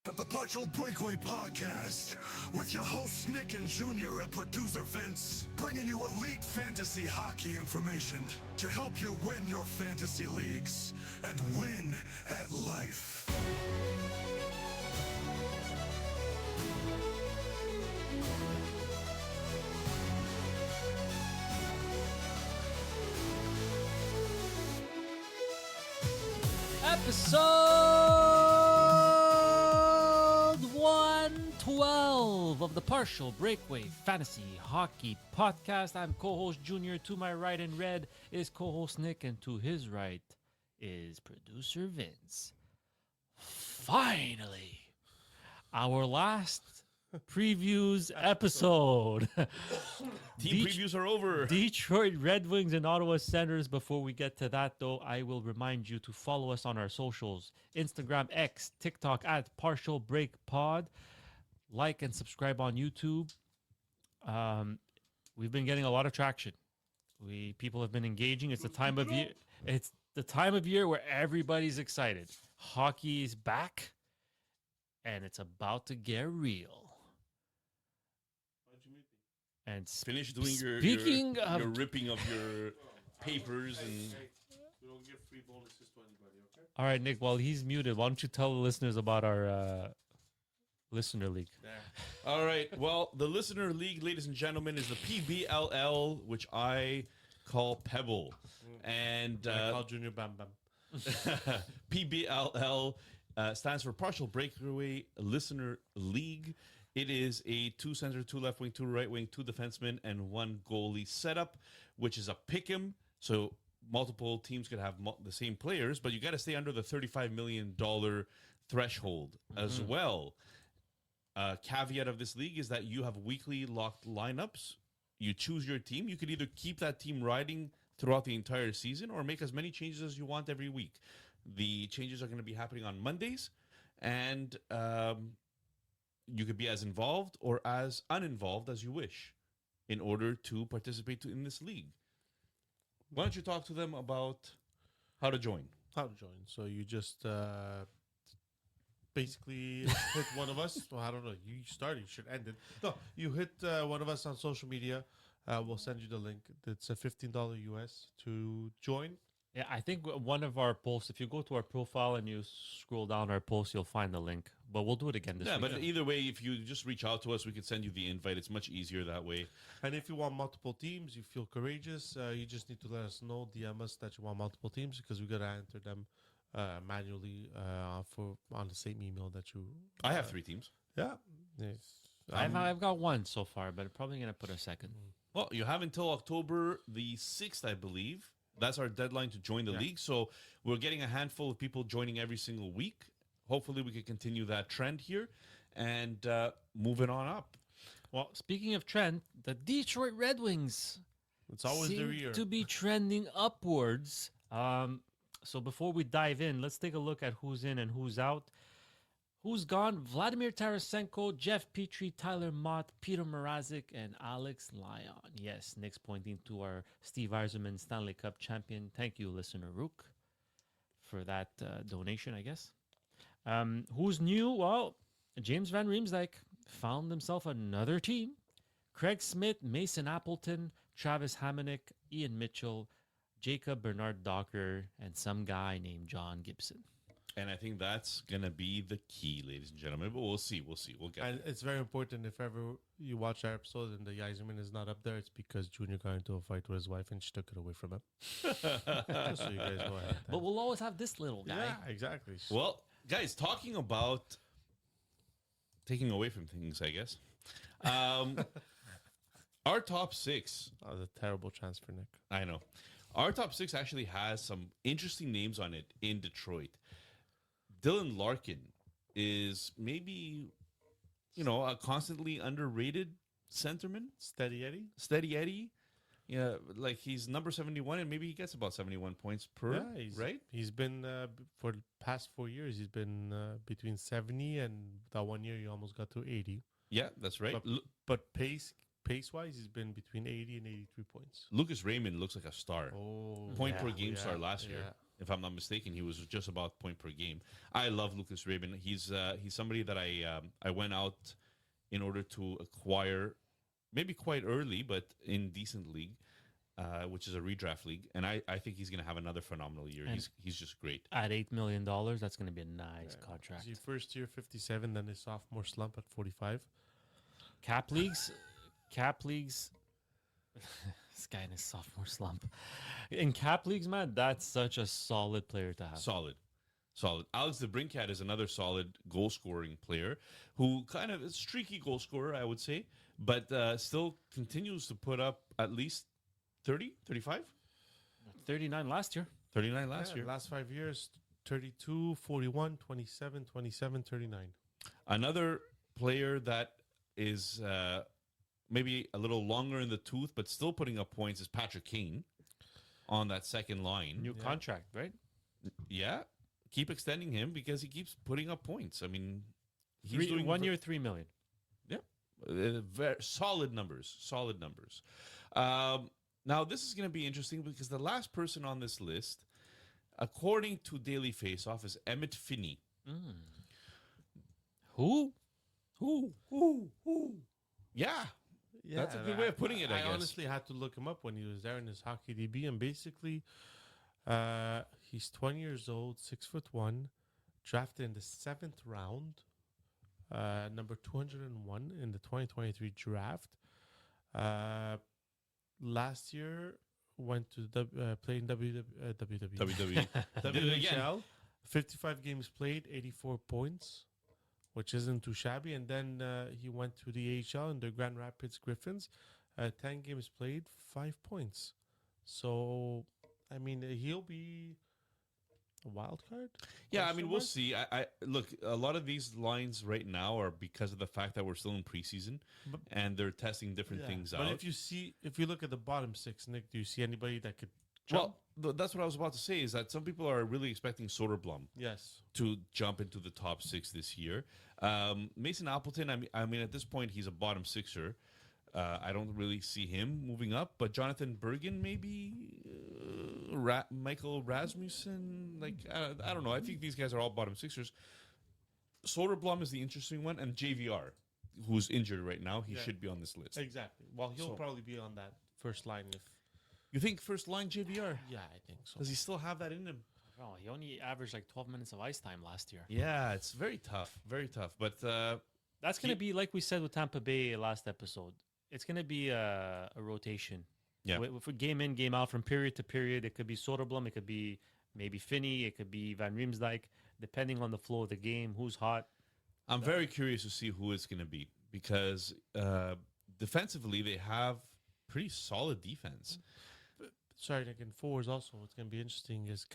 of the Partial Breakaway podcast with your hosts Nick and Junior and producer Vince, bringing you elite fantasy hockey information to help you win your fantasy leagues and win at life. Episode 112 of the Partial Breakaway Fantasy Hockey Podcast. I'm co-host Junior. To my right in red is co-host Nick, and to his right is producer Vince. Finally, our last previews episode. Team previews are over. Detroit Red Wings and Ottawa Senators. Before we get to that, though, I will remind you to follow us on our socials. Instagram, X, TikTok at Partial Break Pod. Like and subscribe on YouTube. We've been getting a lot of traction. People have been engaging. It's the time of year. It's the time of year where everybody's excited. Hockey is back, and it's about to get real. And finish doing your ripping of your papers and. We don't give free bonuses to anybody, okay? All right, Nick, while he's muted, why don't you tell the listeners about our listener league? All right. Well, the listener league, ladies and gentlemen, is the PBLL, which I call Pebble. And I call Junior Bam Bam. PBLL stands for Partial Breakaway Listener League. It is a 2 center, 2 left wing, 2 right wing, 2 defensemen, and 1 goalie setup, which is a pick'em. So multiple teams could have the same players, but you got to stay under the $35 million threshold as well. Caveat of this league is that you have weekly locked lineups. You choose your team. You could either keep that team riding throughout the entire season or make as many changes as you want every week. The changes are going to be happening on Mondays, and you could be as involved or as uninvolved as you wish in order to participate in this league. Why don't you talk to them about how to join? So you just basically hit one of us. Well, I don't know. You started. You should end it. No, you hit one of us on social media. We'll send you the link. It's a $15 US to join. Yeah, I think one of our posts, if you go to our profile and you scroll down our post, you'll find the link. But we'll do it again this week. But either way, if you just reach out to us, we can send you the invite. It's much easier that way. And if you want multiple teams, you feel courageous, you just need to let us know, DM us that you want multiple teams, because we got to enter them manually on the same email that you... I have 3 teams. Yeah. Yes. I've got 1 so far, but I'm probably going to put a second. Well, you have until October the 6th, I believe. That's our deadline to join the league. So we're getting a handful of people joining every single week. Hopefully we can continue that trend here and moving on up. Well, speaking of trend, the Detroit Red Wings It's always their year. to be trending upwards. So before we dive in, let's take a look at who's in and who's out. Who's gone? Vladimir Tarasenko, Jeff Petrie, Tyler Mott, Peter Mrazek, and Alex Lyon. Yes, Nick's pointing to our Steve Yzerman Stanley Cup champion. Thank you, listener Rook, for that donation, I guess. Who's new? Well, James Van Riemsdyk found himself another team. Craig Smith, Mason Appleton, Travis Hamonic, Ian Mitchell, Jacob Bernard Docker, and some guy named John Gibson. And I think that's going to be the key, ladies and gentlemen. But we'll see. We'll get And it's very important, if ever you watch our episode and the Yzerman is not up there, it's because Junior got into a fight with his wife and she took it away from him. Just so you guys know ahead of time. But we'll always have this little guy. Yeah, exactly. Well, guys, talking about taking away from things, I guess. Our top 6. That was a terrible transfer, Nick. I know. Our top 6 actually has some interesting names on it in Detroit. Dylan Larkin is maybe, a constantly underrated centerman. Steady Eddie. Yeah, like he's number 71, and maybe he gets about 71 points per, right? He's been, for the past 4 years, he's been between 70, and that 1 year he almost got to 80. Yeah, that's right. But pace-wise, he's been between 80 and 83 points. Lucas Raymond looks like a star. Oh, Point per game star last year. if I'm not mistaken. He was just about point per game. I love Lucas Rabin. He's somebody that I went out in order to acquire, maybe quite early, but in decent league, which is a redraft league, and I think he's going to have another phenomenal year. And He's just great. At $8 million, that's going to be a nice contract. His first year 57, then his sophomore slump at 45. Cap leagues. This guy in his sophomore slump. In cap leagues, man, that's such a solid player to have. Solid. Alex DeBrincat is another solid goal scoring player who kind of is a streaky goal scorer, I would say, but still continues to put up at least 30, 35? 39 last year. 39 last year. Last 5 years, 32, 41, 27, 27, 39. Another player that is maybe a little longer in the tooth, but still putting up points is Patrick Kane on that second line. New contract, right? Yeah. Keep extending him because he keeps putting up points. I mean, he's Three, doing 1 year, $3 million. Yeah. Very solid numbers. Solid numbers. Now, this is going to be interesting because the last person on this list, according to Daily Faceoff, is Emmett Finney. Who? Yeah. That's a good way of putting it, I guess. honestly had to look him up when he was there in his hockey DB, and basically, he's 20 years old, 6'1", drafted in the 7th round, number 201 in the 2023 draft. Last year went to played in WWE. WHL, 55 games played, 84 points, which isn't too shabby. And then he went to the AHL in the Grand Rapids Griffins, 10 games played, 5 points. So, I mean, he'll be a wild card. Yeah, I mean, we'll see. I look, a lot of these lines right now are because of the fact that we're still in preseason and they're testing different things out. But if you look at the bottom 6, Nick, do you see anybody that could jump? Well, that's what I was about to say, is that some people are really expecting Soderblom Yes. to jump into the top 6 this year. Mason Appleton, I mean, at this point, he's a bottom 6er. I don't really see him moving up, but Jonathan Bergen, maybe Michael Rasmussen, like I don't know. I think these guys are all bottom 6ers. Soderblom is the interesting one, and JVR, who's injured right now, he should be on this list. Exactly. Well, he'll probably be on that first line if. You think first line JVR? Yeah, I think so. Does he still have that in him? Oh, he only averaged like 12 minutes of ice time last year. Yeah, it's very tough, very tough. But That's going to be, like we said with Tampa Bay last episode, it's going to be a rotation. Yeah. For game in, game out, from period to period. It could be Soderblom, it could be maybe Finney, it could be Van Riemsdyk, depending on the flow of the game, who's hot. I'm very curious to see who it's going to be because defensively they have pretty solid defense. Sorry, Nick, in forwards also, what's going to be interesting is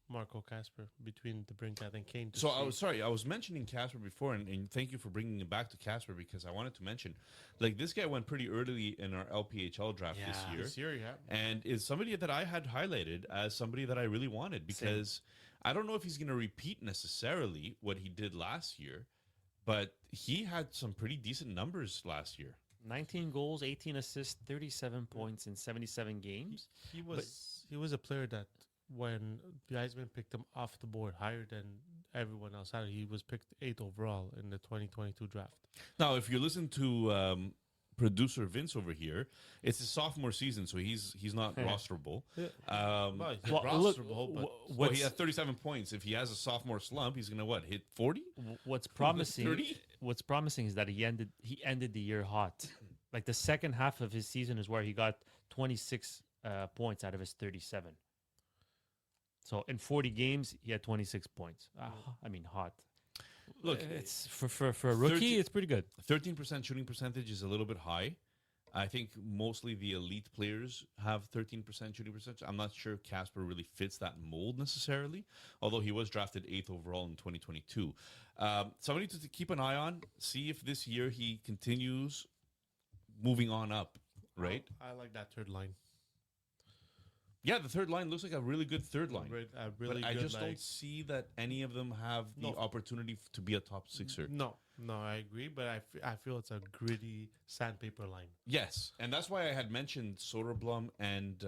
Marco Casper, between the Brinkat and Kane. So I was mentioning Casper before, and thank you for bringing it back to Casper because I wanted to mention, like, this guy went pretty early in our LPHL draft this year. And is somebody that I had highlighted as somebody that I really wanted because I don't know if he's going to repeat necessarily what he did last year, but he had some pretty decent numbers last year. 19 goals, 18 assists, 37 points in 77 games. He was a player that when Wiseman picked him off the board higher than everyone else had, he was picked 8th overall in the 2022 draft. Now, if you listen to producer Vince over here, it's his sophomore season, so he's not rosterable. Well, he had 37 points. If he has a sophomore slump, he's gonna hit 40? What's promising? 30? What's promising is that he ended the year hot. Like the second half of his season is where he got 26 points out of his 37. So in 40 games, he had 26 points. I mean, hot. Look, it's for a rookie, it's pretty good. 13% shooting percentage is a little bit high. I think mostly the elite players have 13% shooting percentage. I'm not sure Casper really fits that mold necessarily, although he was drafted 8th overall in 2022. Somebody to keep an eye on, see if this year he continues moving on up, right? I like that third line. Yeah, the third line looks like a really good third line. But I just don't see that any of them have the opportunity to be a top 6er. No, I agree, but I feel it's a gritty sandpaper line. Yes, and that's why I had mentioned Soderblom and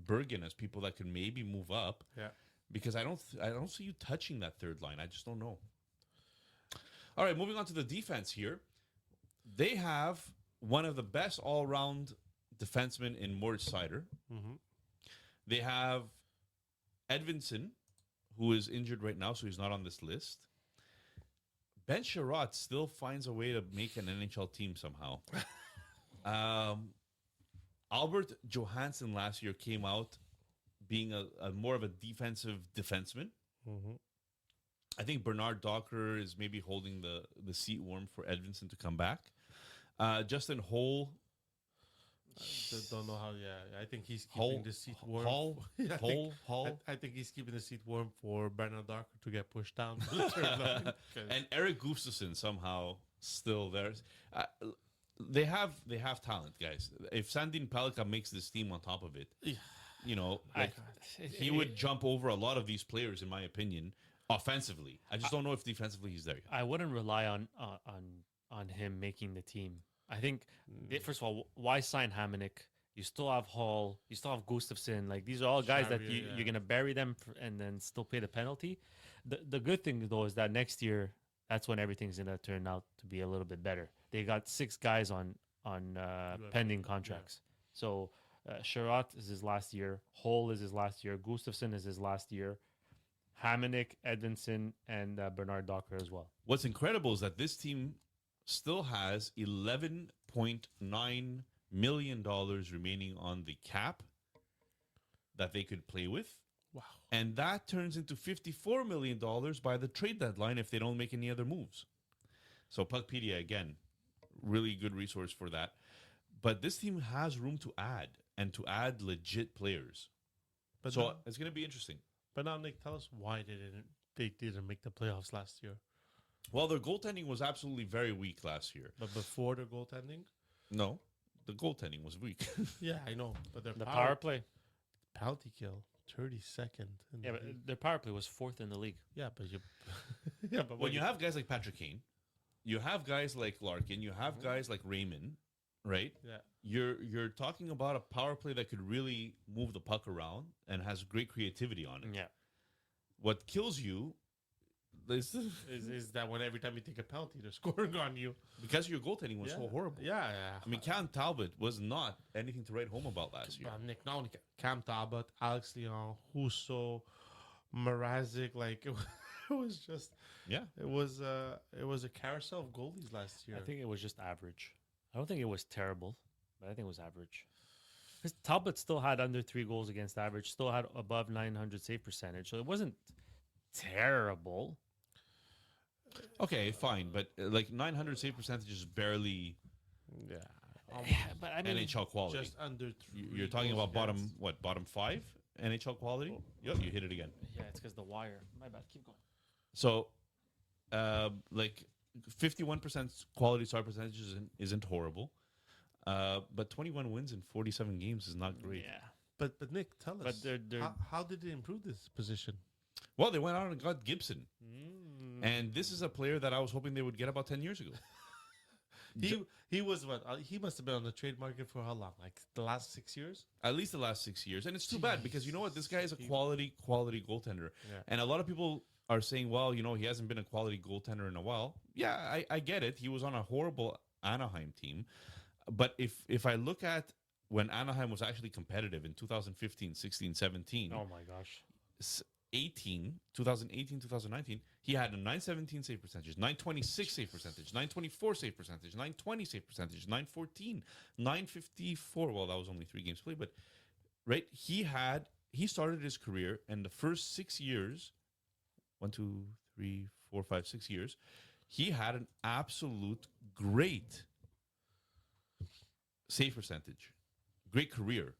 Bergen as people that could maybe move up. Yeah. because I don't see you touching that third line. I just don't know. All right, moving on to the defense here. They have one of the best all-round defensemen in Moritz Seider. Mm-hmm. They have Edvinsson, who is injured right now, so he's not on this list. Ben Sherratt still finds a way to make an NHL team somehow. Albert Johansson last year came out being a more of a defensive defenseman. Mm-hmm. I think Bernard Docker is maybe holding the seat warm for Edvinsson to come back. Justin Holl. Don't know how. Yeah, I think he's keeping Hull, the seat warm. Hull, Yeah, Hull. I think he's keeping the seat warm for Bernard Docker to get pushed down. To the third line, 'cause- And Eric Gustafsson somehow still there. They have talent, guys. If Sandin Pellikka makes this team on top of it, you know, like he would jump over a lot of these players, in my opinion, offensively. I just don't know if defensively he's there yet. I wouldn't rely on him making the team. I think first of all, why sign Hamonic? You still have Hall, you still have Gustafsson. Like these are all guys that Xavier, you're gonna bury them and then still pay the penalty. The good thing though is that next year that's when everything's gonna turn out to be a little bit better. They got 6 guys on pending contracts. So Sherratt is his last year. Hall is his last year. Gustafsson is his last year. Hamonic, Edvinsson, and Bernard Docker as well. What's incredible is that this team still has $11.9 million remaining on the cap that they could play with. wow. And that turns into $54 million by the trade deadline if they don't make any other moves. So Puckpedia, again, really good resource for that. But this team has room to add and to add legit players. But So now, it's going to be interesting. but now, Nick, tell us why they didn't make the playoffs last year. Well, their goaltending was absolutely very weak last year. But before their goaltending, No, the goaltending was weak. yeah, I know. But their The power play. penalty kill 32nd. In Yeah, the but league. their power play was 4th in the league. Yeah, but you. Yeah, but When you have guys like Patrick Kane, you have guys like Larkin, you have guys like Raymond, right? yeah. You're talking about a power play that could really move the puck around and has great creativity on it. Yeah. What kills you is Is that when every time you take a penalty, they're scoring on you? because your goaltending was so horrible. Yeah, yeah. I mean, Cam Talbot was not anything to write home about last year. Nick, not only Cam Talbot, Alex Leon, Husso, Mrazek, like it was just Yeah. it was a carousel of goalies last year. I think it was just average. I don't think it was terrible, but I think it was average. Because Talbot still had under 3 goals against average, still had above 900 save percentage. So it wasn't terrible. Okay, fine, but like 900 save percentage is barely yeah, But I mean, NHL quality. just under. You're talking about bottom 5 NHL quality? Yep, you hit it again. yeah, it's because the wire. My bad. Keep going. So, like 51% quality start percentage isn't horrible, but 21 wins in 47 games is not great. Yeah. But Nick, tell us, But they're how did they improve this position? Well, they went out and got Gibson, and this is a player that I was hoping they would get about 10 years ago. He was what? He must have been on the trade market for how long? Like the last 6 years? At least the last 6 years, and it's too bad because you know what? This guy is a quality goaltender, Yeah. and a lot of people are saying, well, you know, he hasn't been a quality goaltender in a while. Yeah, I get it. He was on a horrible Anaheim team, but if I look at when Anaheim was actually competitive in 2015, 16, 17, Oh my gosh. 2018, 2019, he had a 917 save percentage, 926 save percentage, 924 save percentage, 920 save percentage, 914, 954. Well, that was only 3 games played, but right, he started his career, and the first 6 years, 1, 2, 3, 4, 5, 6 years, he had an absolute great save percentage, great career.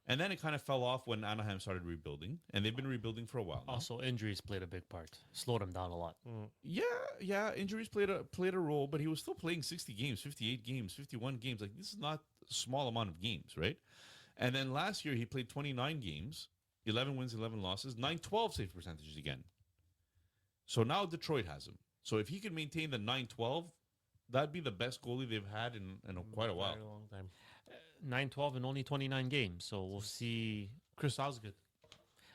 And then it kind of fell off when Anaheim started rebuilding, and they've been rebuilding for a while now. Also, injuries played a big part. Slowed him down a lot. Yeah, injuries played a role, but he was still playing 60 games, 58 games, 51 games. Like, this is not a small amount of games, right? And then last year he played 29 games, 11 wins, 11 losses, 912 save percentages again. So now Detroit has him. So if he can maintain the 912, that'd be the best goalie they've had in quite a while. Very long time. 9-12 and only 29 games. So we'll see. Chris Osgood.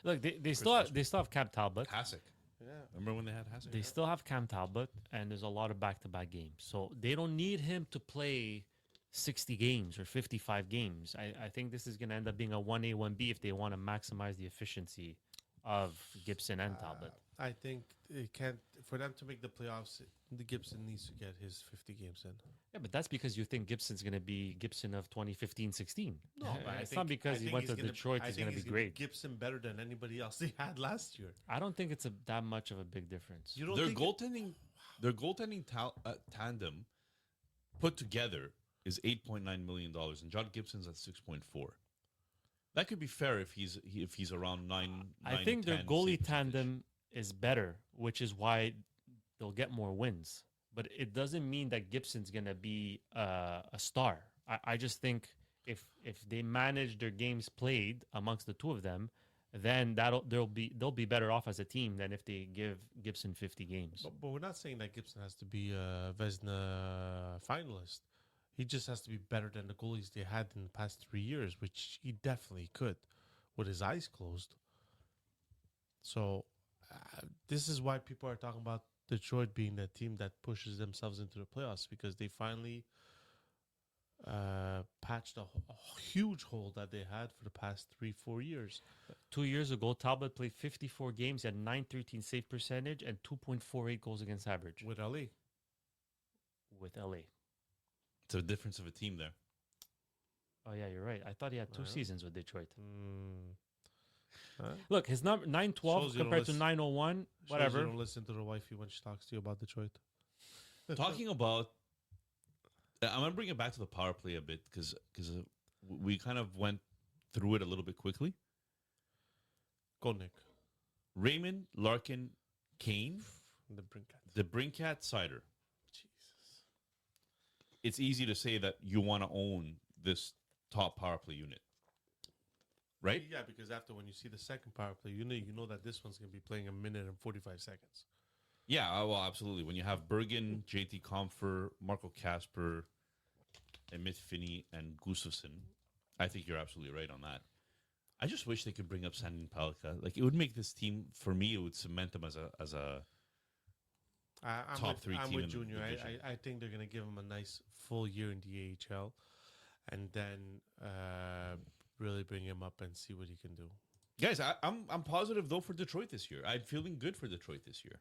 Look, they still have Cam Talbot. Hasek. Yeah. Remember when they had Hasek? They still have Cam Talbot, and there's a lot of back-to-back games. So they don't need him to play 60 games or 55 games. I think this is going to end up being a 1A, 1B if they want to maximize the efficiency of Gibson and Talbot. I think it can't for them to make the playoffs. The Gibson needs to get his 50 games in. Yeah, but that's because you think Gibson's going to be Gibson of 2015-16. No, but it's not because he went to Detroit. He's going to be great. Gibson better than anybody else they had last year. I don't think it's that much of a big difference. You don't Their think goaltending tandem put together is $8.9 million, and John Gibson's at 6.4. That could be fair if he's around 9. I think their 10 goalie save tandem is better, which is why they'll get more wins. But it doesn't mean that Gibson's going to be a star. I just think if they manage their games played amongst the two of them, then they'll be better off as a team than if they give Gibson 50 games. But we're not saying that Gibson has to be a Vezina finalist. He just has to be better than the goalies they had in the past 3 years, which he definitely could with his eyes closed. So this is why people are talking about Detroit being the team that pushes themselves into the playoffs, because they finally patched a huge hole that they had for the past 3-4 years. 2 years ago, Talbot played 54 games at .913 save percentage and 2.48 goals against average With LA. with LA. It's a difference of a team there. Oh yeah, you're right. I thought he had 2 seasons with Detroit. Huh? Look, his number 912 Shows you don't compared to listen- 901. Shows Whatever. You don't listen to the wifey when she talks to you about Detroit. Talking about, I'm gonna bring it back to the power play a bit because we kind of went through it a little bit quickly. Go, Nick. Raymond, Larkin, Kane, The Brinkat. the Brinkat Cider. Jesus. It's easy to say that you want to own this top power play unit, right? Yeah, because after when you see the second power play, you know that this one's going to be playing 1 minute and 45 seconds. Yeah, well, absolutely. When you have Bergen, JT Comfer, Marco Casper, Emmett Finney, and Gustafsson, I think you're absolutely right on that. I just wish they could bring up Sandin Palka. Like, it would make this team, for me, it would cement them as a I'm top with, 3 I'm team with in the Junior. division. I think they're going to give him a nice full year in the AHL and then really bring him up and see what he can do. Guys, I'm positive though for Detroit this year. I'm feeling good for Detroit this year.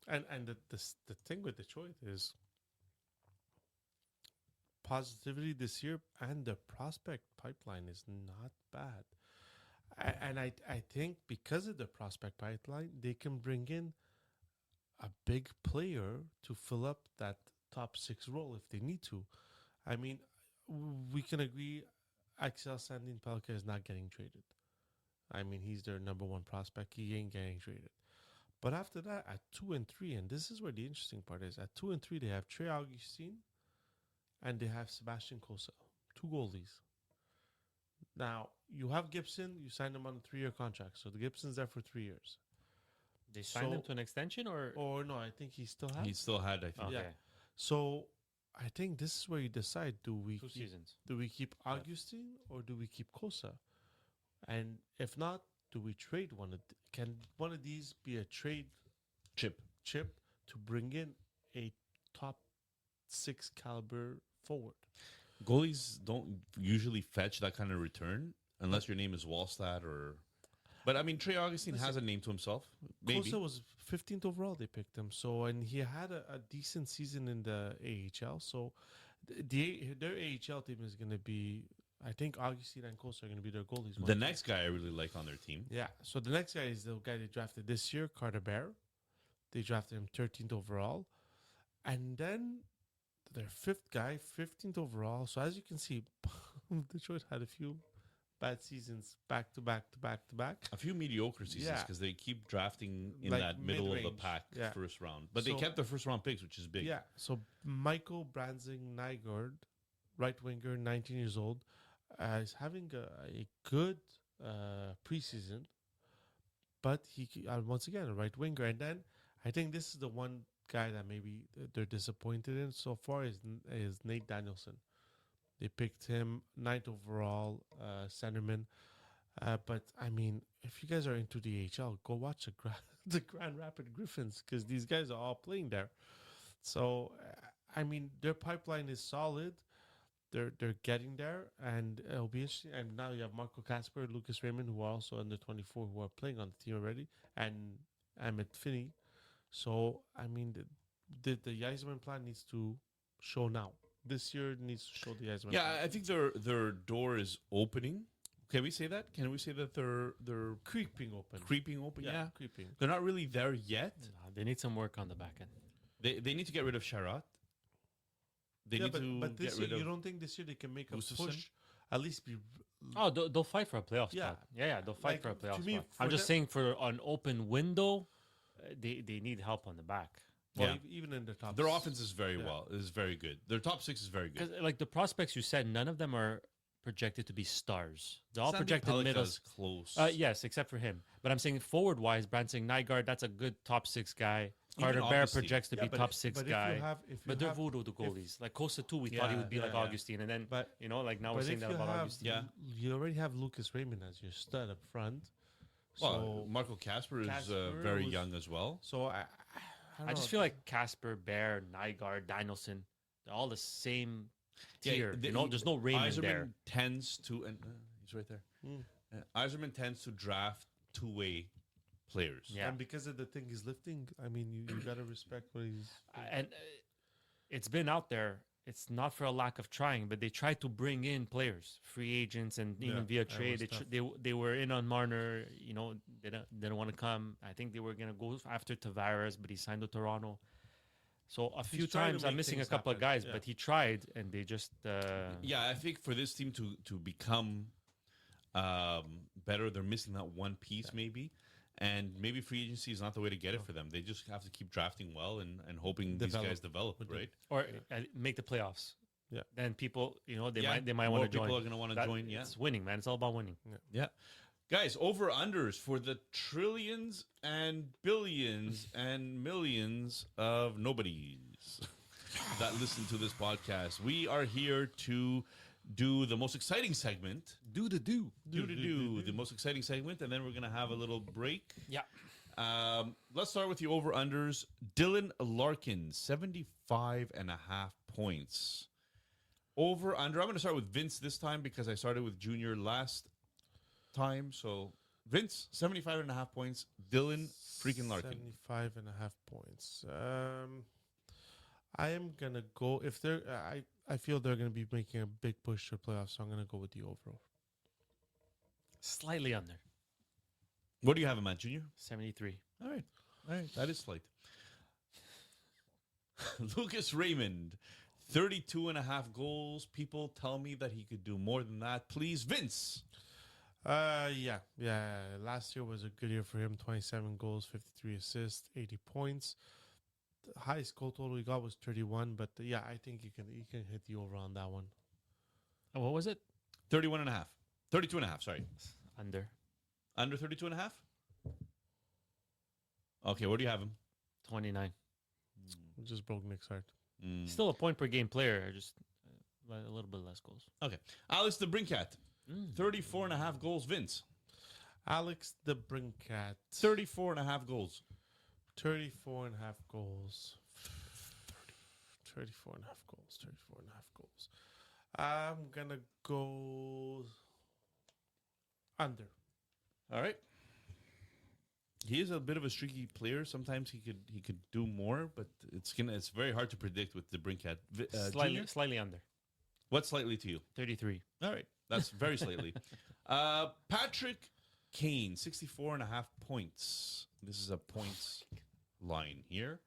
And the thing with Detroit is positivity this year, and the prospect pipeline is not bad. And I think because of the prospect pipeline, they can bring in a big player to fill up that top 6 role if they need to. I mean, we can agree Axel Sandin Pelka is not getting traded. I mean, he's their number 1 prospect. He ain't getting traded. But after that, at 2 and 3, and this is where the interesting part is, at 2 and 3, they have Trey Augustine and they have Sebastian Kosa, 2 goalies. Now, you have Gibson, you signed him on a 3-year contract. So the Gibson's there for 3 years. They signed him So- to an extension or Or no, I think he still has. He still had, I think. okay. yeah. So I think this is where you decide: do we 2 keep, seasons. do we keep Augustine or do we keep Kosa? And if not, do we trade one? Can one of these be a trade Chip. chip to bring in a top 6 caliber forward? Goalies don't usually fetch that kind of return unless your name is Wallstad or. But I mean, Trey Augustine has a name to himself. Maybe. Kosa was 15th overall. They picked him. So, and he had a decent season in the AHL. So, their AHL team is going to be. I think Augustine and Kosa are going to be their goalies. The next guy I really like on their team. Yeah. So the next guy is the guy they drafted this year, Carter Bear. They drafted him 13th overall. And then their 5th guy, 15th overall. So as you can see, Detroit had a few bad seasons back to back to back to back. A few mediocre seasons Yeah. because they keep drafting in Like that middle of the mid-range. pack Yeah. first round. But they So- kept their first round picks, which is big. Yeah. So Michael Branzing Nygaard, right winger, 19 years old, is having a good preseason. But he once again a right winger, and then I think this is the one guy that maybe they're disappointed in so far is Nate Danielson. They picked him 9th overall, centerman. But I mean, if you guys are into the AHL, go watch the Grand Rapid Griffins because these guys are all playing there. So, I mean, their pipeline is solid. They're getting there, and it'll be interesting. And now you have Marco Casper, Lucas Raymond, who are also under 24, who are playing on the team already, and Amit Finney. So, I mean, the Yzerman plan needs to show now. This year needs to show the Yzerman Yeah, plan. I think their door is opening. Can we say that? Can we say that they're Creeping open. creeping open? Yeah. Creeping. They're not really there yet. No, they need some work on the back end. They need to get rid of Sherrod. They need to but this get year, rid you of. don't think this year they can make a Gustafsson? push? At least be. Oh, they'll fight for a playoff Yeah. spot. Yeah, they'll fight Like, for a to playoff me, spot. for I'm just them- saying for an open window, they need help on the back. Well, Yeah. even in the top. Their offense is very Yeah. well. Is very good. Their top six is very good. Because like the prospects you said, none of them are projected to be stars. They're all Sandy projected Pellikka middle. is close. Yes, except for him. But I'm saying forward wise, Branson Nygaard, that's a good top six guy. Even Carter Bear Augustine. projects to be top six but guy. if you But they're have, voodoo, the goalies. Like Costa too, we thought he Yeah, would be like yeah, yeah. Augustine, and then But- like now we're but saying if that you about have, Augustine. Yeah. you already have Lucas Raymond as your stud up front. well, So, Marco Casper is Casper very was- young as well. so I just feel like Casper, Bear, Nygaard, Danielson, they're all the same tier. There's no Raymond there. Yzerman tends to, and he's right there. Mm. Yzerman tends to draft two-way players. Yeah. and because of the thing he's lifting, I mean, you gotta respect what he's. And it's been out there. It's not for a lack of trying, but they tried to bring in players, free agents, and even Yeah, via that trade. was They were in on Marner. They didn't want to come. I think they were gonna go after Tavares, but he signed to Toronto. So a few trying to times I'm make missing a things couple of happen, guys, yeah. but he tried, and they just Yeah, I think for this team to become better, they're missing that one piece maybe. And maybe free agency is not the way to get it for them. They just have to keep drafting well and hoping these Develop. guys develop, right? or make the playoffs. Yeah. Then people, they Yeah, might more want to join. people are gonna wanna join, yeah. It's winning, man. It's all about winning. Yeah. Guys, over unders for the trillions and billions and millions of nobodies that listen to this podcast. We are here to do the most exciting segment. Do the most exciting segment, and then we're gonna have a little break. Yeah. Let's start with the over unders. Dylan Larkin, 75.5 points. Over under. I'm gonna start with Vince this time because I started with Junior last time. So Vince, 75.5 points. Dylan freaking Larkin. 75.5 points. I am gonna go if they're. I feel they're gonna be making a big push to playoffs, so I'm gonna go with the over. Slightly under. What do you have him at, Junior? 73. All right. That is slight. Lucas Raymond, 32.5 goals. People tell me that he could do more than that. Please, Vince. Yeah. Last year was a good year for him. 27 goals, 53 assists, 80 points. The highest goal total he got was 31. But yeah, I think he can hit the over on that one. Oh, what was it? 31.5. 32.5, sorry. Under. Under 32.5? Okay, where do you have him? 29. It just broke Nick's heart. Still a point per game player, just a little bit less goals. Okay. Alex the Brinkat, 34.5 goals. Vince, Alex the Brinkat, 34.5 goals. 34.5 goals. 34.5 goals. 34.5 goals. I'm gonna go under. All right. He is a bit of a streaky player. Sometimes he could do more, but it's very hard to predict with the Brinkat. Slightly under. What's slightly to you? 33. All right. That's very slightly. Patrick Kane, 64.5 points. This is a points line here.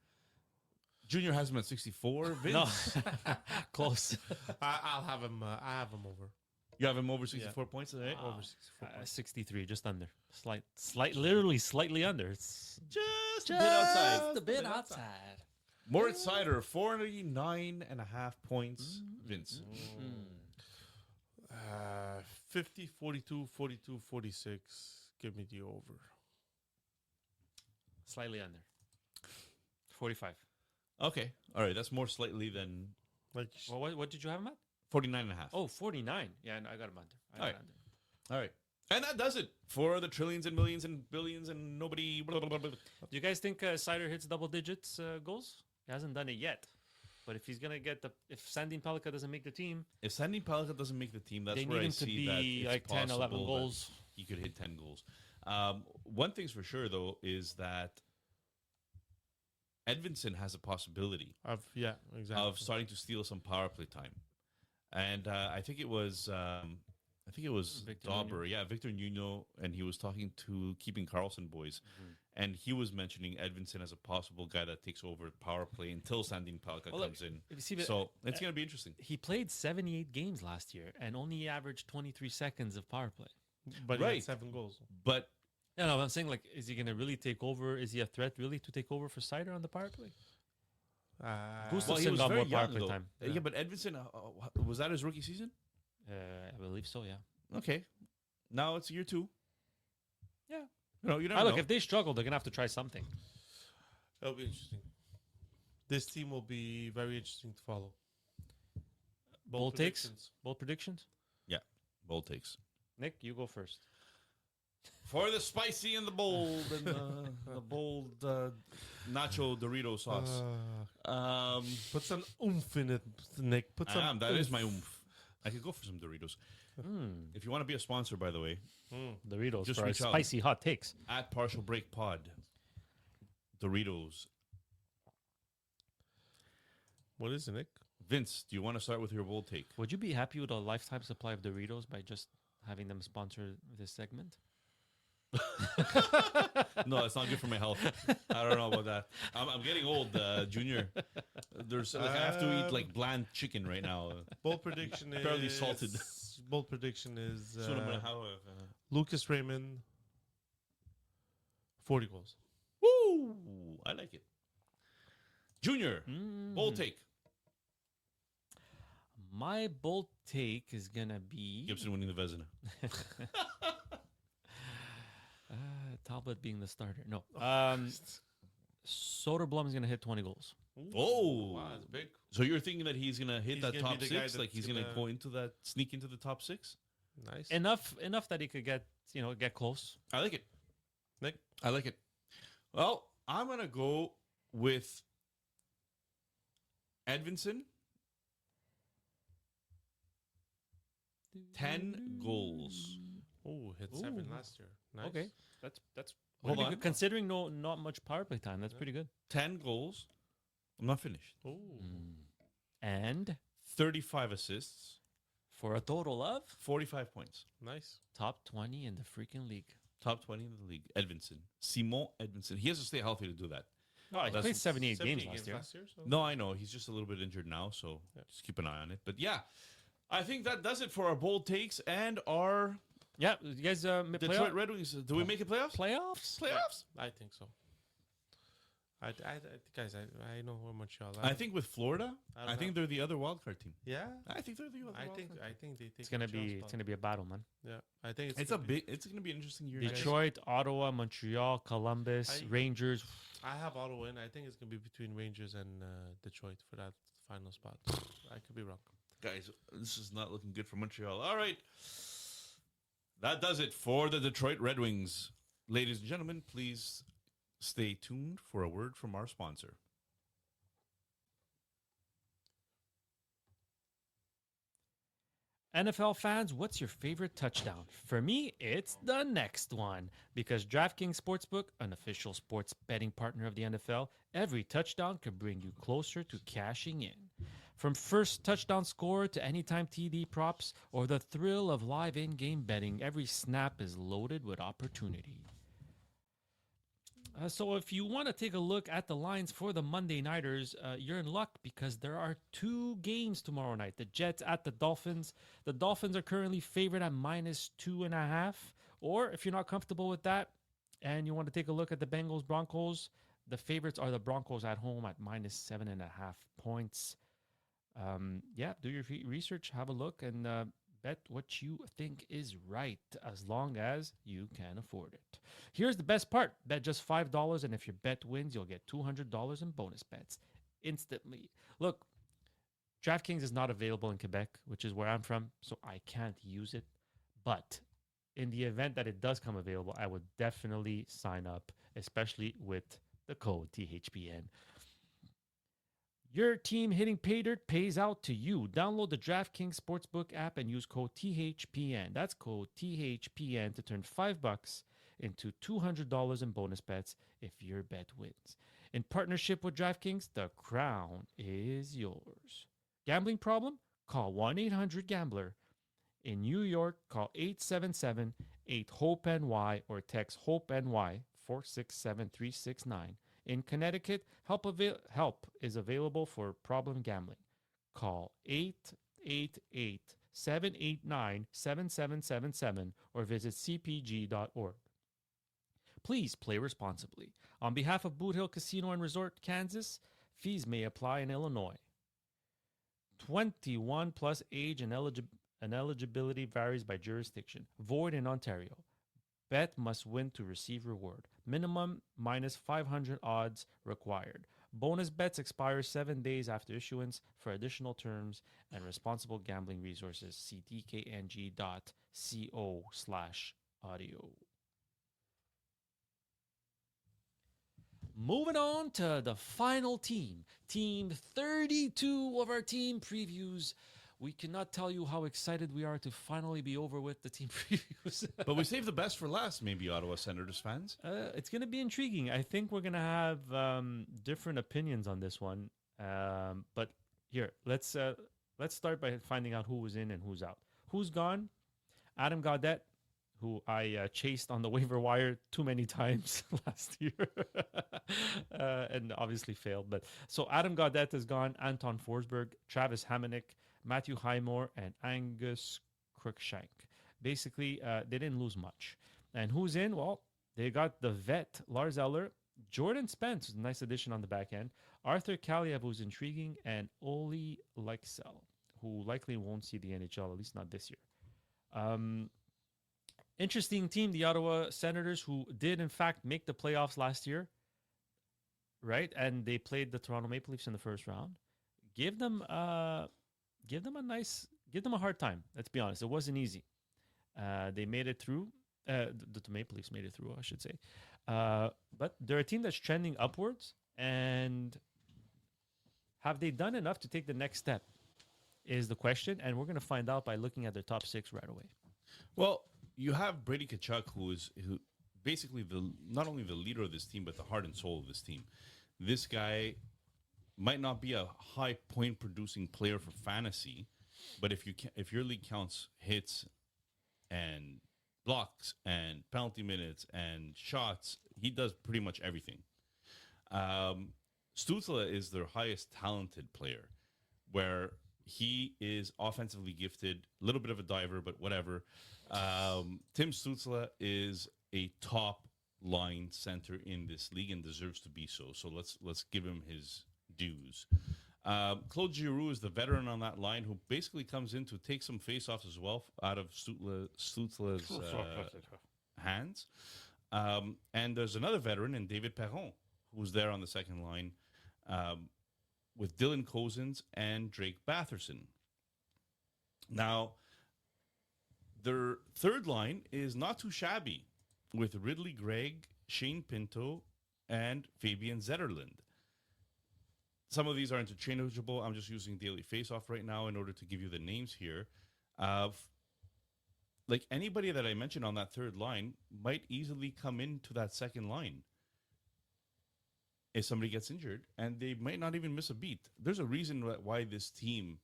Junior has him at 64. Vince, No. Close. I'll have him. I have him over. you have him over 64 points today? Over 64 points. 63, just under. Literally slightly under. It's Just a bit outside. a bit outside. Moritz Sider, 49.5 points. Vince. 50, 42, 42, 46. Give me the over. Slightly under. 45. Okay. All right. That's more slightly than Like Well, what did you have him at? 49.5. Oh, 49. Yeah, no, I got him under. I got All right. under. All right. And that does it for the trillions and millions and billions and nobody. Blah, blah, blah, blah. Do you guys think Sider hits double digits goals? He hasn't done it yet. But if he's gonna get if Sandin Pelika doesn't make the team, If Sandy Palika doesn't make the team, that's they where need I him to see be that like it's 10, 11 possible that goals. he could hit 10 goals. One thing's for sure, though, is that Edvinson has a possibility Exactly. of starting to steal some power play time, and I think it was Victor Dauber, Victor Nuno, and he was talking to Keeping Carlson boys, and he was mentioning Edvinson as a possible guy that takes over power play until Sandin Palka Well, comes in. if you see So it's going to be interesting. he played 78 games last year and only averaged 23 seconds of power play. but he right. had 7 goals. But No, I'm saying, like, is he going to really take over? Is he a threat really to take over for Sider on the power play? Gustafsson well, he was got very more power young, play though. time. Yeah, but Edvinson, was that his rookie season? I believe so, yeah. Okay. Now it's year 2. Yeah. You never Look, know. if they struggle, they're going to have to try something. It'll be interesting. This team will be very interesting to follow. Bold takes? predictions. Bold predictions? Yeah, bold takes. Nick, you go first. For the spicy and the bold and the bold nacho Dorito sauce. Put some oomph in it, Nick. Put some. That is my oomph. I could go for some Doritos. If you want to be a sponsor, by the way, Doritos Just for our reach out. spicy hot takes. at Partial Break Pod, Doritos. What is it, Nick? Vince, do you want to start with your bold take? Would you be happy with a lifetime supply of Doritos by just having them sponsor this segment? No, it's not good for my health. I don't know about that. I'm getting old, Junior. There's I have to eat like bland chicken right now. Bold prediction is Barely salted. Bold prediction is Soon I'm gonna have Lucas Raymond. 40 goals. woo! I like it. Junior, bold take. My bold take is going to be Gibson winning the Vezina. Talbot being the starter. No. Soderblom is going to hit 20 goals. Oh, Wow, that's big. so you're thinking that he's gonna hit He's that gonna top be the guy 6? Like that's he's gonna gonna- go into that, sneak into the top 6? Nice. Enough that he could get close. I like it. Nick? I like it. Well, I'm gonna go with Edvinson. 10 goals. Oh, hit 7 last year. Nice. Okay. That's Hold pretty on. good. Considering not much power play time, that's pretty good. 10 goals. I'm not finished. Oh. And 35 assists. for a total of 45 points. Nice. top 20 in the freaking league. Top 20 in the league. Edvinson. Simon Edvinson. He has to stay healthy to do that. Oh, he That's- played 78 70 games last year. so. No, I know. He's just a little bit injured now, so just keep an eye on it. But yeah, I think that does it for our bold takes and our Yeah, you guys Detroit Red Wings. Do we make it playoffs? playoffs? Playoffs? I think so. Guys, I know where Montreal. I think with Florida, I don't I think know. they're the other wild card team. Yeah. I think they're the other wild card. I think they take. It's gonna Montreal's be spot. a battle, man. Yeah, I think It's gonna be an interesting year. guys. Detroit, Ottawa, Montreal, Columbus, I- Rangers. I have Ottawa in. I think it's gonna be between Rangers and Detroit for that final spot. I could be wrong. Guys, this is not looking good for Montreal. All right. That does it for the Detroit Red Wings. Ladies and gentlemen, please stay tuned for a word from our sponsor. NFL fans, what's your favorite touchdown? For me, it's the next one. Because DraftKings Sportsbook, an official sports betting partner of the NFL, every touchdown could bring you closer to cashing in. From first touchdown score to anytime TD props or the thrill of live in-game betting, every snap is loaded with opportunity. So if you want to take a look at the lines for the Monday Nighters, you're in luck because there are 2 games tomorrow night. The Jets at the Dolphins. The Dolphins are currently favored at -2.5. Or if you're not comfortable with that and you want to take a look at the Bengals Broncos, the favorites are the Broncos at home at -7.5 points. Do your research, have a look, and bet what you think is right as long as you can afford it. Here's the best part. Bet just $5, and if your bet wins, you'll get $200 in bonus bets instantly. Look, DraftKings is not available in Quebec, which is where I'm from, so I can't use it. But in the event that it does come available, I would definitely sign up, especially with the code THPN. Your team hitting pay dirt pays out to you. Download the DraftKings Sportsbook app and use code THPN. That's code THPN to turn $5 into $200 in bonus bets if your bet wins. In partnership with DraftKings, the crown is yours. Gambling problem? Call 1-800-GAMBLER. In New York, call 877-8-HOPE-NY or text HOPE-NY 467-369. In Connecticut, help is available for problem gambling. Call 888-789-7777 or visit cpg.org. Please play responsibly. On behalf of Boot Hill Casino and Resort, Kansas, fees may apply in Illinois. 21 plus age and eligibility varies by jurisdiction. Void in Ontario. Bet must win to receive reward. Minimum minus 500 odds required. Bonus bets expire 7 days after issuance. For additional terms and responsible gambling resources, see dkng.co/audio. Moving on to the final team. Team 32 of our team previews. We cannot tell you how excited we are to finally be over with the team previews. But we saved the best for last, maybe, Ottawa Senators fans. It's going to be intriguing. I think we're going to have different opinions on this one. But here, let's start by finding out who was in and who's out. Who's gone? Adam Gaudette, who I chased on the waiver wire too many times last year and obviously failed. But so Adam Gaudette is gone, Anton Forsberg, Travis Hamonic, Matthew Highmore, and Angus Cruikshank. Basically, they didn't lose much. And who's in? Well, they got the vet, Lars Eller, Jordan Spence, a nice addition on the back end, Arthur Kaliev, who's intriguing, and Oli Leixel, who likely won't see the NHL, at least not this year. Interesting team, the Ottawa Senators, who did, in fact, make the playoffs last year, right? And they played the Toronto Maple Leafs in the first round. Give them a hard time. Let's be honest. It wasn't easy. They made it through. The Maple Leafs made it through, I should say. But they're a team that's trending upwards. And have they done enough to take the next step is the question. And we're going to find out by looking at their top six right away. Well, you have Brady Tkachuk, who basically not only the leader of this team, but the heart and soul of this team. This guy might not be a high point producing player for fantasy, but if your league counts hits and blocks and penalty minutes and shots, he does pretty much everything. Stützle is their highest talented player, where he is offensively gifted, a little bit of a diver, but whatever. Tim Stützle is a top line center in this league and deserves to be so. So let's give him his dues. Claude Giroux is the veteran on that line who basically comes in to take some face-offs as well out of Stützle's hands. And there's another veteran in David Perron who's there on the second line with Dylan Cozens and Drake Batherson. Now, their third line is not too shabby with Ridley Gregg, Shane Pinto, and Fabian Zetterlund. Some of these are interchangeable. I'm just using Daily Face-Off right now in order to give you the names here. Like anybody that I mentioned on that third line might easily come into that second line if somebody gets injured, and they might not even miss a beat. There's a reason why this team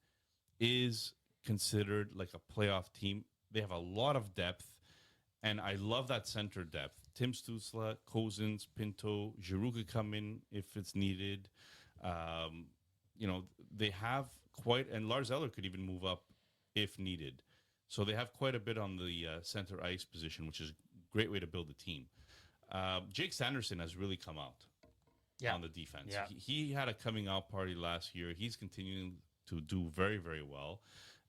is considered like a playoff team. They have a lot of depth, and I love that center depth. Tim Stützle, Cozens, Pinto, Giroux could come in if it's needed. They have quite, and Lars Eller could even move up if needed. So they have quite a bit on the center ice position, which is a great way to build a team. Jake Sanderson has really come out on the defense. Yeah. He had a coming out party last year. He's continuing to do very, very well.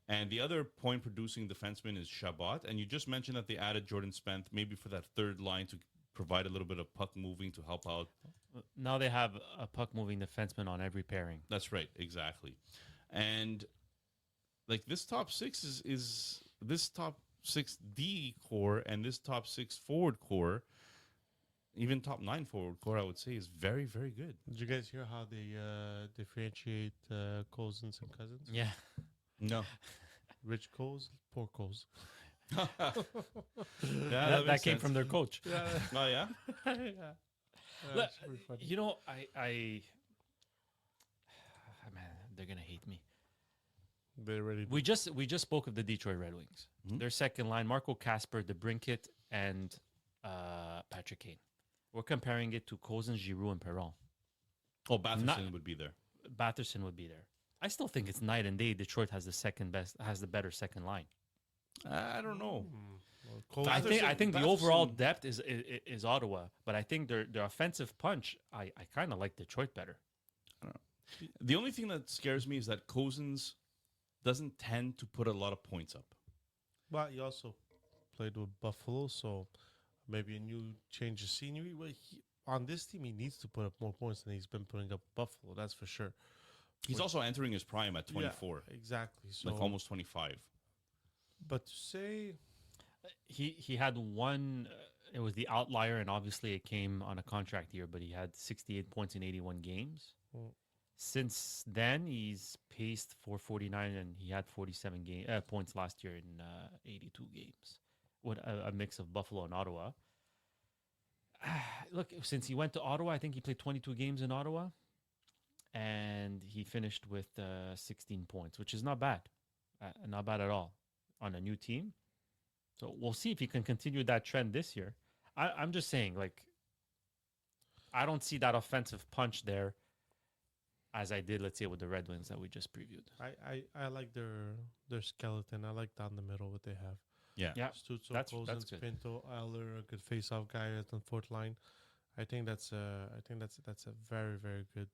And the other point-producing defenseman is Chabot. And you just mentioned that they added Jordan Spence maybe for that third line to provide a little bit of puck moving to help out. Now they have a puck-moving defenseman on every pairing. That's right, exactly. And like this top six is this top 6 D core and this top 6 forward core, even top 9 forward core, I would say is very, very good. Did you guys hear how they differentiate Cousins and Cousins? Yeah. No. Rich Coles, poor Coles. Yeah, That makes came sense. from their coach. Yeah. Oh, yeah? yeah. Look, It's pretty funny. You know, I man, they're gonna hate me. They're ready. We just spoke of the Detroit Red Wings. Mhm. Their second line: Marco Casper, DeBrincat, and Patrick Kane. We're comparing it to Cousins, Giroux, and Perron. Oh, Batherson Not- would be there. Batherson would be there. I still think it's night and day. Detroit has the better second line. I don't know. Well, Coles- I think the Batherson- overall depth is Ottawa, but I think their offensive punch. I kind of like Detroit better. The only thing that scares me is that Cousins doesn't tend to put a lot of points up. But he also played with Buffalo, so maybe a new change of scenery. Well, on this team, he needs to put up more points than he's been putting up Buffalo. That's for sure. He's also entering his prime at 24, Yeah, exactly. So, like almost 25. But to say, He had one. It was the outlier, and obviously it came on a contract year. But he had 68 points in 81 games. Mm. Since then, he's paced 449, and he had 47 points last year in 82 games. With a mix of Buffalo and Ottawa. Look, since he went to Ottawa, I think he played 22 games in Ottawa, and he finished with 16 points, which is not bad, not bad at all on a new team. So we'll see if he can continue that trend this year. I'm just saying, like, I don't see that offensive punch there as I did, let's say, with the Red Wings that we just previewed. I like their skeleton. I like down the middle what they have. Yeah. Yeah, Stutzel, that's Cousins, good. Pinto, Eller, a good face-off guy at the fourth line. I think that's a very, very good.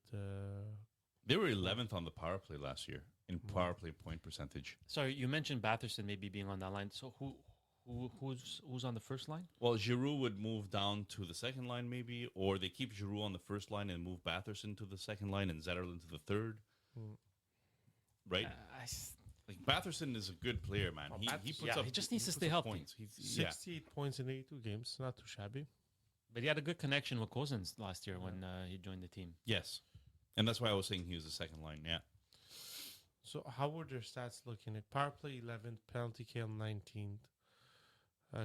They were 11th on the power play last year in power play point percentage. Sorry, you mentioned Batherson maybe being on that line. So who's on the first line? Well, Giroux would move down to the second line maybe, or they keep Giroux on the first line and move Batherson to the second line and Zetterlund to the third. Mm. Right? Like Batherson is a good player, man. He puts up. he just needs to puts stay up healthy. points. Yeah. 68 points in 82 games. Not too shabby. But he had a good connection with Cousins last year when he joined the team. Yes, and that's why I was saying he was the second line. Yeah. So how were their stats looking? At power play 11th, penalty kill 19th,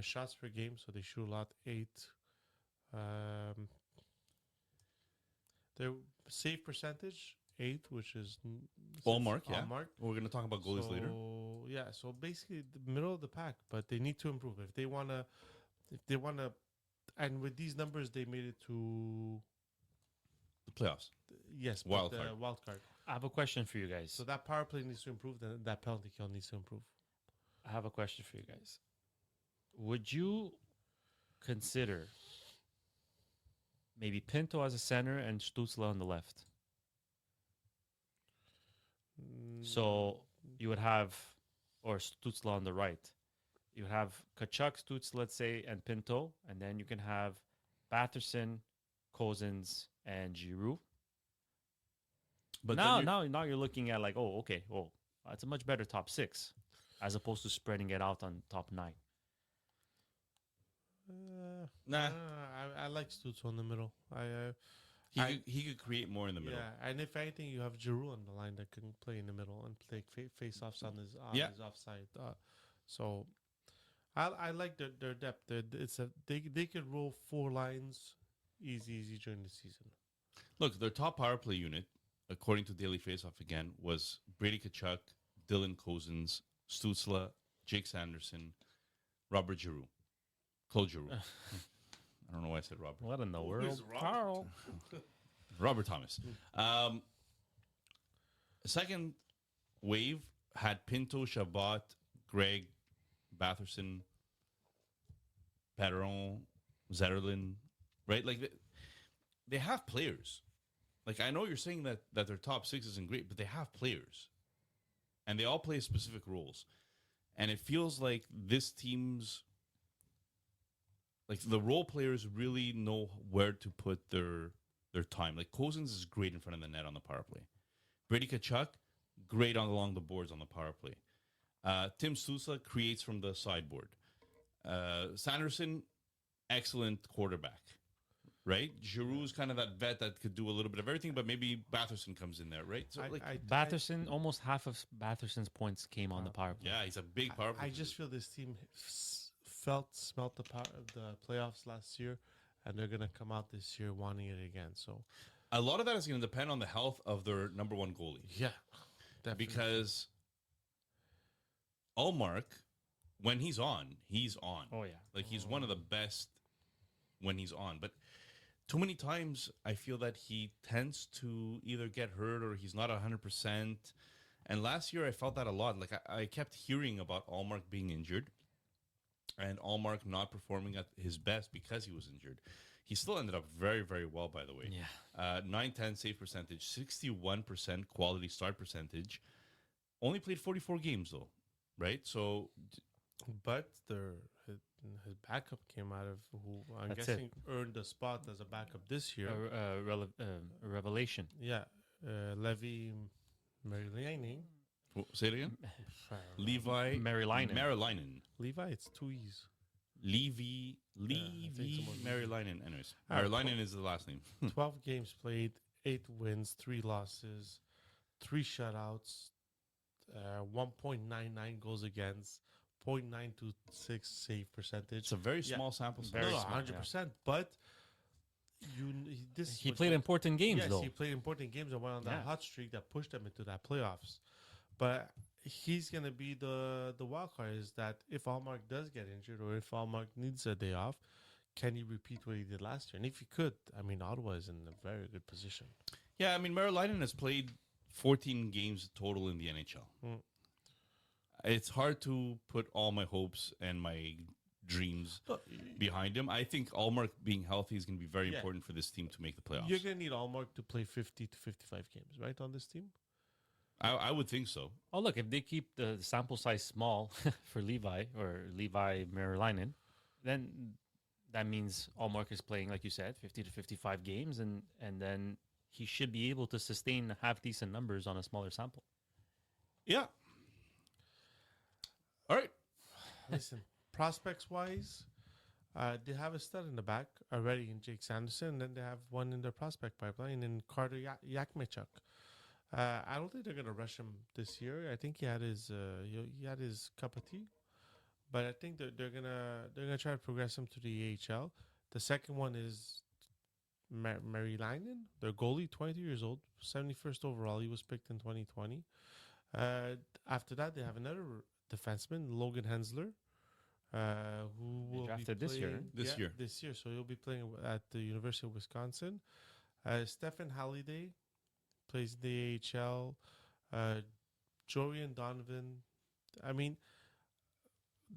shots per game, so they shoot a lot 8. Their save percentage 8, which is All mark. Yeah. mark. We're gonna talk about goalies later. Yeah, so basically the middle of the pack, but they need to improve if they wanna, and with these numbers they made it to The playoffs. yes, but Wild the card. wild card. I have a question for you guys. So that power play needs to improve. Then that penalty kill needs to improve. I have a question for you guys. Would you consider maybe Pinto as a center and Stützle on the left? So you would have, or Stützle on the right. You would have Kachuk, Stützle, let's say, and Pinto, and then you can have Batherson, Cousins, and Giroux. But now, then you're- now you're looking at like, oh, okay, well, it's a much better top 6, as opposed to spreading it out on top 9. Nah. I like Stutz on the middle. he could create more in the middle. Yeah, and if anything, you have Giroux on the line that can play in the middle and play face-offs on his offside. So I like their depth. They could roll 4 lines easy during the season. Look, their top power play unit, according to Daily Faceoff again, was Brady Kachuk, Dylan Cousins, Stützle, Jake Sanderson, Robert Giroux, Claude Giroux. I don't know why I said Robert. What in the is world, Robert? Carl? Robert Thomas. Second wave had Pinto, Chabot, Greg, Batherson, Perron, Zetterlund, right? Like they have players. Like I know you're saying that their top 6 isn't great, but they have players, and they all play specific roles. And it feels like this team's like the role players really know where to put their time. Like Cousins is great in front of the net on the power play. Brady Kachuk, great along the boards on the power play. Tim Sousa creates from the sideboard. Sanderson, excellent quarterback. Right? Giroux's kind of that vet that could do a little bit of everything, but maybe Batherson comes in there, right? So, Batherson, almost half of Batherson's points came on the power play. yeah, he's a big power play. I just feel this team smelt the playoffs last year, and they're gonna come out this year wanting it again. So A lot of that is going to depend on the health of their number one goalie. yeah, definitely. Because Allmark, when he's on, he's on. Oh, yeah. Like, he's one of the best when he's on. But too many times, I feel that he tends to either get hurt or he's not 100%. And last year, I felt that a lot. Like, I kept hearing about Allmark being injured and Allmark not performing at his best because he was injured. He still ended up very, very well, by the way. Yeah. 910 save percentage, 61% quality start percentage. Only played 44 games, though, right? So, But his backup came out of who I'm That's guessing earned the spot as a backup this year. A revelation. Yeah, Levy Marilani. say it again. Levi Marylainen. Marylainen. Levi, it's two E's. Levy someone- Marylainen. Anyways, All right, Marylainen is the last name. 12 games played, 8 wins, 3 losses, 3 shutouts, 1.99 goals against, 0.926 save percentage. It's a very Yeah. small sample size. Very No, small, 100%. But He played important games, yes, though. he played important games and went on that Yeah. hot streak that pushed them into that playoffs. But he's going to be the wild card is that if Allmark does get injured or if Allmark needs a day off, can he repeat what he did last year? And if he could, I mean, Ottawa is in a very good position. Yeah, I mean, Marylainen has played 14 games total in the NHL. Mm. It's hard to put all my hopes and my dreams behind him. I think Allmark being healthy is going to be very Yeah. important for this team to make the playoffs. You're going to need Allmark to play 50 to 55 games, right, on this team? I would think so. Oh, look, if they keep the sample size small for Levi or Levi Marylainen, then that means Allmark is playing, like you said, 50 to 55 games, and then he should be able to sustain half decent numbers on a smaller sample. Yeah. All right. Listen, prospects-wise, they have a stud in the back already in Jake Sanderson, and then they have one in their prospect pipeline in Carter Yakmechuk. I don't think they're going to rush him this year. I think he had his cup of tea, but I think they're gonna try to progress him to the AHL. The second one is Marylainen, their goalie, 22 years old, 71st overall. He was picked in 2020. After that, they have another defenseman, Logan Hensler, who will be drafted this year, playing- This year, so he'll be playing at the University of Wisconsin. Stephen Halliday plays the AHL. Jorian Donovan. I mean,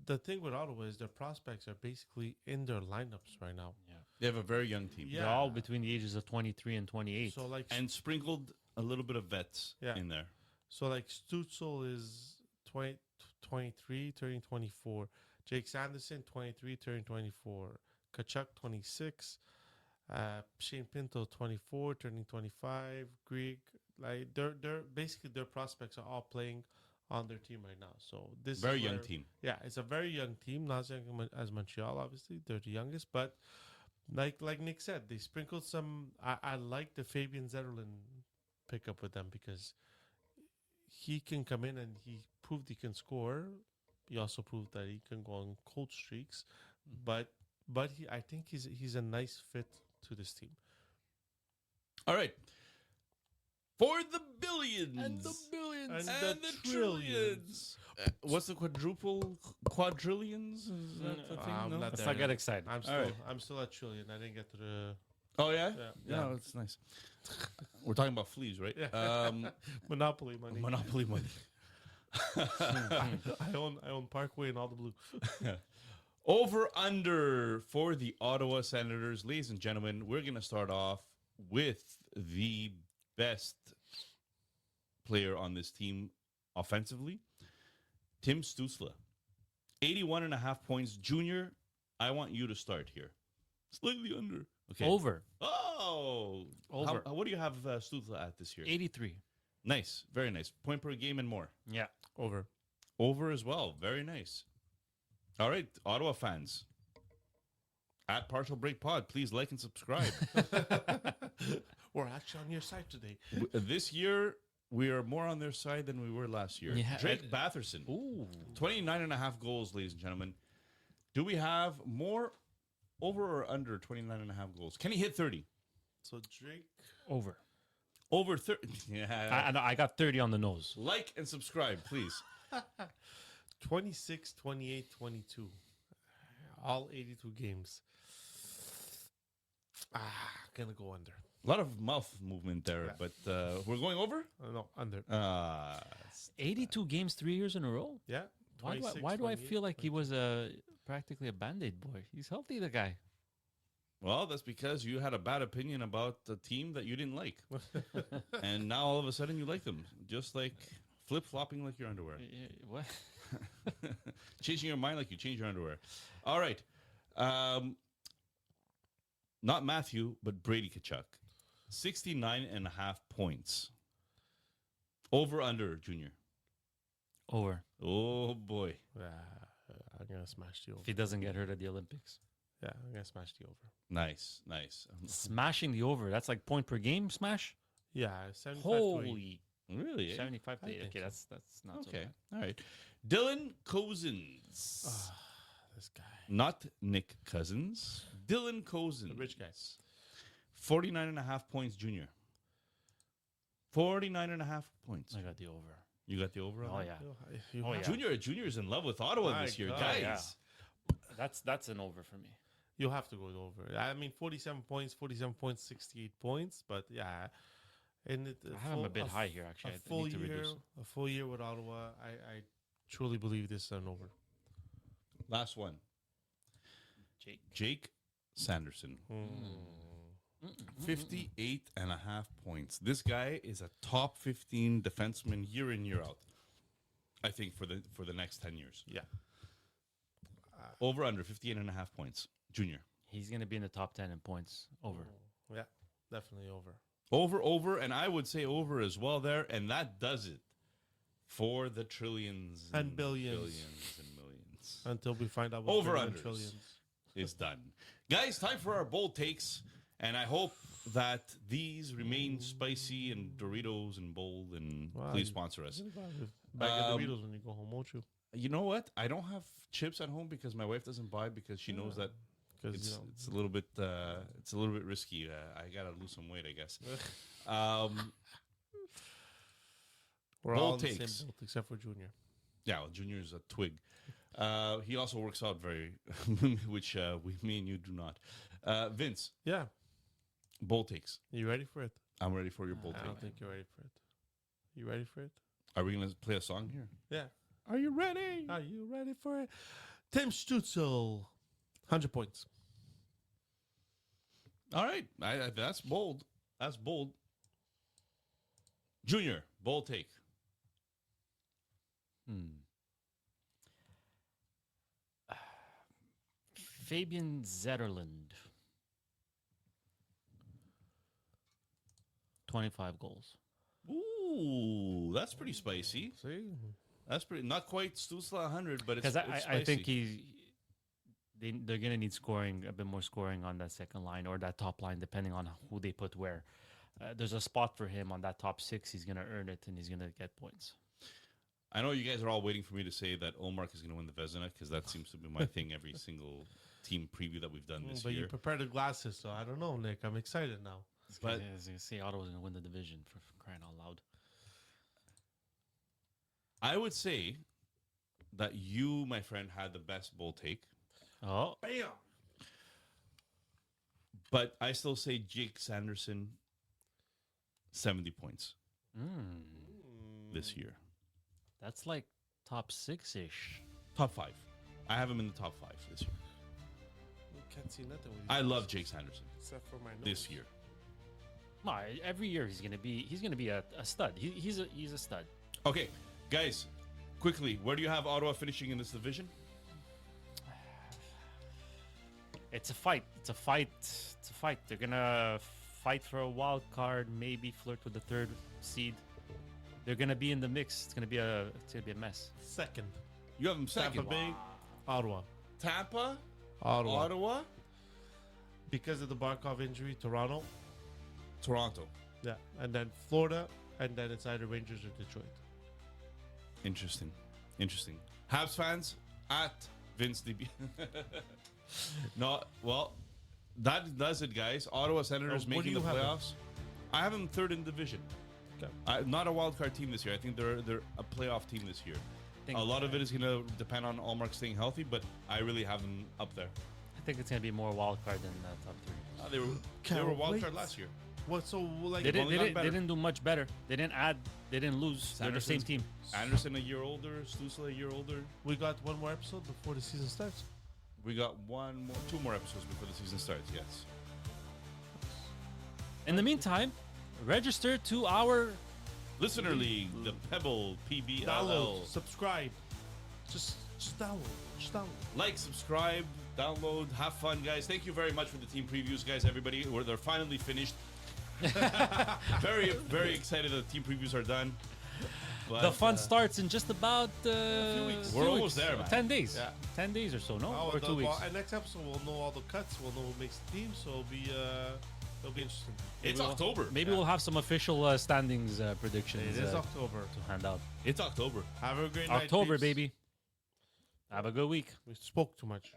the thing with Ottawa is their prospects are basically in their lineups right now. Yeah. They have a very young team. Yeah. They're all between the ages of 23 and 28. So like And sprinkled a little bit of vets Yeah. in there. Stutzel is 23, turning 24. Jake Sanderson, 23, turning 24. Kachuk, 26. Shane Pinto, 24, turning 25. Grieg, like they're basically their prospects are all playing on their team right now. So this Very is young where- team. Yeah, it's a very young team, not as young as Montreal. Obviously, they're the youngest, but like Nick said, they sprinkled some. I like the Fabian Zetterlund pickup with them because he can come in and he proved he can score. He also proved that he can go on cold streaks, but I think he's a nice fit to this team. All right. For the billions. And the billions. And the trillions. What's the quadrillions? Is that the thing? I'm No? not Let's there not get yet. excited. I'm still at trillion. I didn't get to the Oh, yeah? Yeah. Yeah, that's nice. We're talking about fleas, right? Monopoly money. Monopoly money. I own Parkway and all the blue. Over under for the Ottawa Senators. Ladies and gentlemen, we're going to start off with the best player on this team offensively, Tim Stützle. 81.5 points. Junior, I want you to start here. Slightly under. Okay. Over. Oh. Over. What do you have Stützle at this year? 83. Nice. Very nice. Point per game and more. Yeah. Over. Over as well. Very nice. All right, Ottawa fans. At Partial Break Pod, please like and subscribe. We're actually on your side today. This year, we are more on their side than we were last year. Yeah, Drake Batherson. Ooh. 29.5 goals, ladies and gentlemen. Do we have more over or under 29.5 goals? Can he hit 30? So Drake. Over. Over 30. Yeah. I got 30 on the nose. Like and subscribe, please. 26, 28, 22. All 82 games. Gonna go under. A lot of mouth movement there, but we're going over? No, under. 82 games 3 years in a row? Yeah. Why do I feel like he was practically a Band-Aid boy? He's healthy, the guy. Well, that's because you had a bad opinion about the team that you didn't like. And now all of a sudden you like them. Just like flip-flopping like your underwear. What? Changing your mind like you change your underwear. All right. Not Matthew, but Brady Kachuk. 69.5 points. Over, under, Junior. Over. Oh, boy. I'm gonna smash the over. If he doesn't get hurt at the Olympics. Yeah, I'm gonna smash the over. Nice, nice. Smashing the over. That's like point per game smash? Yeah, 75 to 8. Holy. Really? 75 to I 8. think Okay, so. that's not so Okay. bad. All right. Dylan Cozens. This guy. Not Nick Cousins. Dylan Cozens. The rich guy. 49.5 points, Junior. 49.5 points. I got the over. You got the over on Oh, that? yeah. You, Oh, yeah. Junior's in love with Ottawa My this year, God. guys. Yeah. That's an over for me. You have to go over. I mean, 47 points, 68 points. But yeah, and I have him a bit high here, actually. I full need to year, reduce. a full year with Ottawa. I truly believe this is an over. Last one. Jake Sanderson. 58.5 points. This guy is a top 15 defenseman year in, year out. I think for the next 10 years. Yeah. Over, under 58.5 points. Junior. He's going to be in the top 10 in points. Over. Yeah, definitely over. Over, and I would say over as well there, and that does it for the trillions And billions. billions and millions. Until we find out what's Over going on in unders trillions. is done. Guys, time for our bold takes, and I hope that these remain spicy and Doritos and bold, and Wow, please you- sponsor us. Bag of Doritos when you go home, won't you? You know what? I don't have chips at home because my wife doesn't buy because she knows that Because it's a little bit risky. I gotta lose some weight, I guess. we're bold all in the takes. same boat except for Junior. Yeah, well, Junior's a twig. He also works out very, which me and you do not. Vince, Yeah, bold takes. you ready for it? I'm ready for your bold I take. don't think you're ready for it. You ready for it? Are we gonna play a song here? Yeah. Are you ready? Are you ready for it? Tim Stutzel, 100 points. All right, that's bold. That's bold. Junior, bold take. Fabian Zetterlund. 25 goals. Ooh, that's pretty spicy. See? That's pretty not quite Stützle 100, but it's Because it's I think spicy. they're going to need scoring, a bit more scoring on that second line or that top line, depending on who they put where. There's a spot for him on that top six. He's going to earn it, and he's going to get points. I know you guys are all waiting for me to say that Olmark is going to win the Vezina because that seems to be my thing every single team preview that we've done this But year. you prepared the glasses, so I don't know, Nick. I'm excited now. But- As you see, Ottawa's going to win the division for crying out loud. I would say that you, my friend, had the best bold take, Oh, Bam! but I still say Jake Sanderson, 70 points this year. that's like top six-ish. Top 5. I have him in the top 5 this year. You can't see nothing with these I love glasses, Jake Sanderson except for my nose. this year. No, every year he's going to be a stud. He's a stud. Okay, guys, quickly, where do you have Ottawa finishing in this division? It's a fight. They're going to fight for a wild card, maybe flirt with the third seed. They're gonna be in the mix. It's gonna be a mess. Second. You have them second. Tampa Bay, Ottawa. Tampa, Ottawa. Ottawa, Because of the Barkov injury, Toronto. Toronto. Yeah. And then Florida. And then it's either Rangers or Detroit. Interesting. Habs fans at Vince DB. No, well, that does it, guys. Ottawa Senators What do making the you have them? playoffs. I have them third in division. Okay. Not a wild card team this year. I think they're a playoff team this year. A lot of it is going to depend on Allmark staying healthy, but I really have them up there. I think it's gonna be more wild card than top three. They were wild wait. card last year. What? So like They only gotten didn't better. do much better. They didn't add. They didn't lose. They're the same team. Anderson a year older, Stützle a year older. we got one more episode before the season starts. We got two more episodes before the season starts. Yes. In the meantime, register to our Listener League, the Pebble PBLL. Download, subscribe. Just download. Just download. Like, subscribe, download, have fun, guys. Thank you very much for the team previews, guys. Everybody, they're finally finished. Very, very excited that the team previews are done. But, the fun starts in just about a few weeks. We're almost there, man. 10 days. Yeah. 10 days or so, no? Oh, Or 2 weeks. And next episode we'll know all the cuts. We'll know who makes the team. So it'll be interesting. It's October. Maybe we'll have some official standings predictions It is October. to hand out. It's October. Have a great night. October, peeps. baby. Have a good week. We spoke too much.